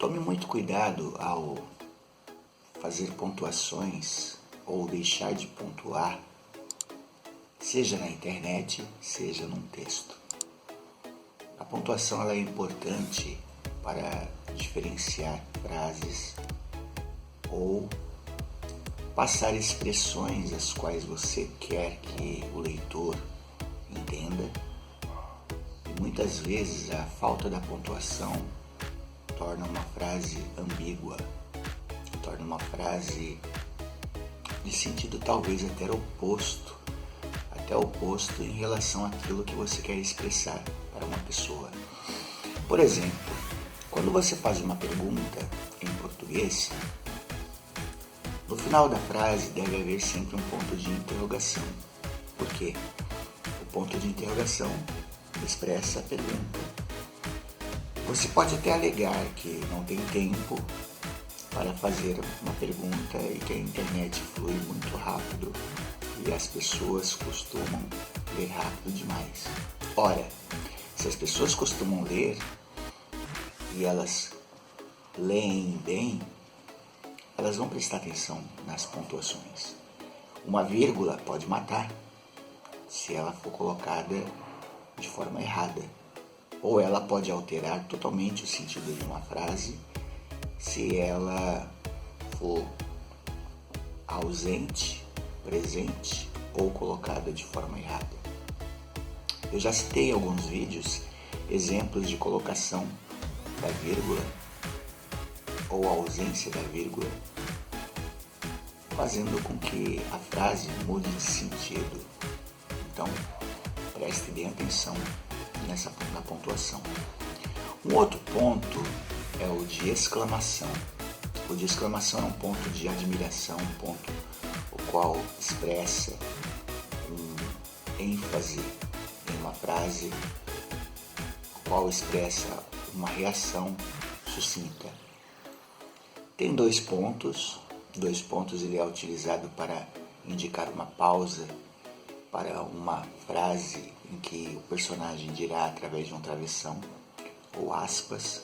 Tome muito cuidado ao fazer pontuações ou deixar de pontuar, seja na internet, seja num texto. A pontuação ela é importante para diferenciar frases ou passar expressões as quais você quer que o leitor entenda. E muitas vezes a falta da pontuação torna uma frase ambígua, torna uma frase de sentido talvez até oposto em relação àquilo que você quer expressar para uma pessoa. Por exemplo, quando você faz uma pergunta em português, no final da frase deve haver sempre um ponto de interrogação. Por quê? O ponto de interrogação expressa a pergunta. Você pode até alegar que não tem tempo para fazer uma pergunta e que a internet flui muito rápido e as pessoas costumam ler rápido demais. Ora, se as pessoas costumam ler e elas leem bem, elas vão prestar atenção nas pontuações. Uma vírgula pode matar se ela for colocada de forma errada, ou ela pode alterar totalmente o sentido de uma frase se ela for ausente, presente ou colocada de forma errada. Eu já citei em alguns vídeos exemplos de colocação da vírgula ou ausência da vírgula, fazendo com que a frase mude de sentido. Então, preste bem atenção na pontuação. Um outro ponto é o de exclamação. O de exclamação é um ponto de admiração, um ponto o qual expressa um ênfase em uma frase, o qual expressa uma reação sucinta. Tem dois pontos ele é utilizado para indicar uma pausa para uma frase em que o personagem dirá através de um travessão ou aspas,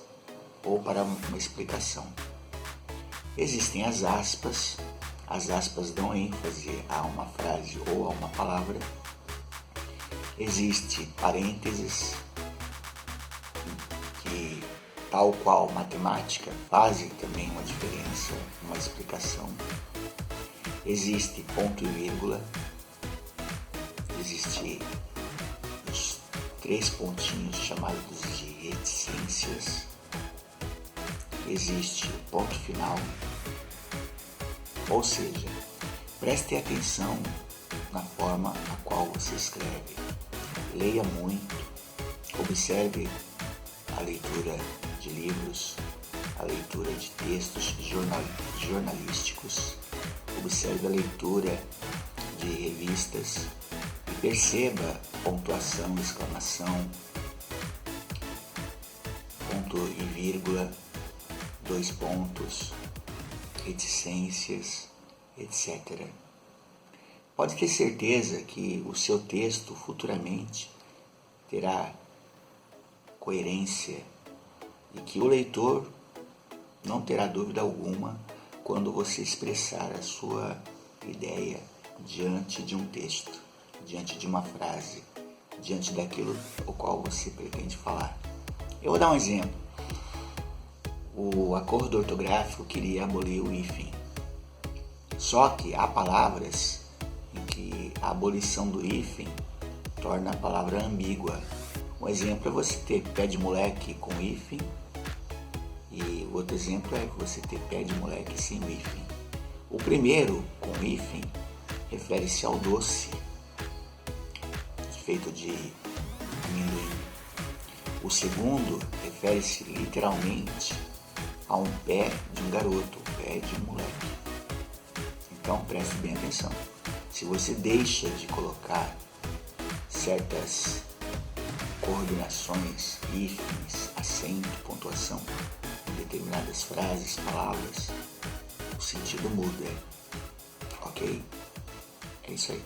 ou para uma explicação. Existem as aspas dão ênfase a uma frase ou a uma palavra. Existe parênteses, que tal qual matemática fazem também uma diferença, uma explicação. Existe ponto e vírgula, existe os 3 pontinhos chamados de reticências, existe o ponto final, ou seja, preste atenção na forma a qual você escreve, leia muito, observe a leitura de livros, a leitura de textos jornalísticos, observe a leitura de revistas e perceba pontuação, exclamação, ponto e vírgula, 2 pontos, reticências, etc. Pode ter certeza que o seu texto futuramente terá coerência e que o leitor não terá dúvida alguma quando você expressar a sua ideia diante de um texto, diante de uma frase, diante daquilo o qual você pretende falar. Eu vou dar um exemplo. O acordo ortográfico queria abolir o hífen. Só que há palavras em que a abolição do hífen torna a palavra ambígua. Um exemplo é você ter pé de moleque com hífen, e o outro exemplo é você ter pé de moleque sem o hífen. O primeiro, com hífen, refere-se ao doce, feito de amendoim. O segundo refere-se literalmente a um pé de um garoto, um pé de um moleque. Então preste bem atenção. Se você deixa de colocar certas coordenações, hífens, acento, pontuação em determinadas frases, palavras, o sentido muda. Ok? É isso aí.